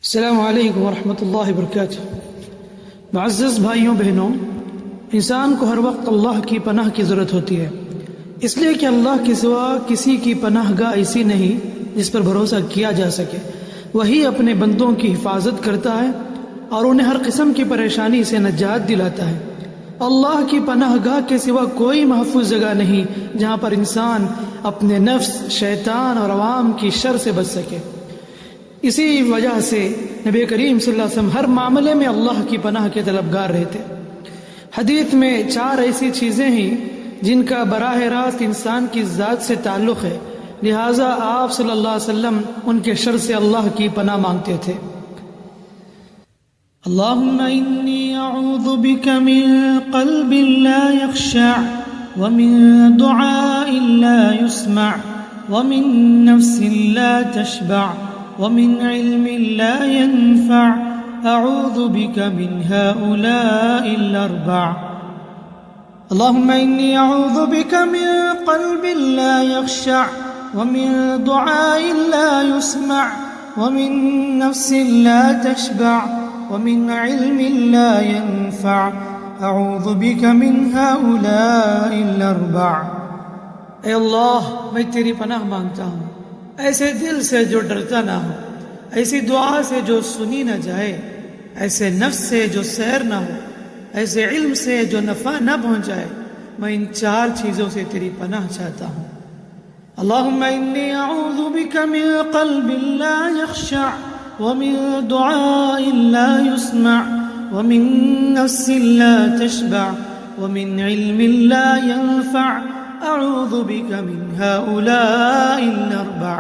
السلام علیکم ورحمۃ اللہ وبرکاتہ۔ معزز بھائیوں بہنوں، انسان کو ہر وقت اللہ کی پناہ کی ضرورت ہوتی ہے، اس لیے کہ اللہ کے سوا کسی کی پناہ گاہ ایسی نہیں جس پر بھروسہ کیا جا سکے۔ وہی اپنے بندوں کی حفاظت کرتا ہے اور انہیں ہر قسم کی پریشانی سے نجات دلاتا ہے۔ اللہ کی پناہ گاہ کے سوا کوئی محفوظ جگہ نہیں جہاں پر انسان اپنے نفس، شیطان اور عوام کی شر سے بچ سکے۔ اسی وجہ سے نبی کریم صلی اللہ علیہ وسلم ہر معاملے میں اللہ کی پناہ کے طلبگار رہتے۔ حدیث میں 4 ایسی چیزیں ہیں جن کا براہ راست انسان کی ذات سے تعلق ہے، لہٰذا آپ صلی اللہ علیہ وسلم ان کے شر سے اللہ کی پناہ مانگتے تھے۔ اللہم انی اعوذ بک من قلب لا یخشع ومن دعاء لا یسمع ومن نفس لا تشبع ومن علم لا ينفع اعوذ بك من هؤلاء الاربع۔ اللهم اني اعوذ بك من قلب لا يخشع ومن دعاء لا يسمع ومن نفس لا تشبع ومن علم لا ينفع اعوذ بك من هؤلاء الاربع۔ اے اللہ، میں تیری پناہ مانگتا ہوں ایسے دل سے جو ڈرتا نہ ہو، ایسی دعا سے جو سنی نہ جائے، ایسے نفس سے جو سیر نہ ہو، ایسے علم سے جو نفع نہ پہنچائے۔ میں ان 4 چیزوں سے تیری پناہ چاہتا ہوں۔ اللہم انی اعوذ بک من قلب لا یخشع ومن دعاء لا یسمع ومن نفس لا تشبع ومن علم لا ينفع اعوذ بك من هؤلاء الاربع۔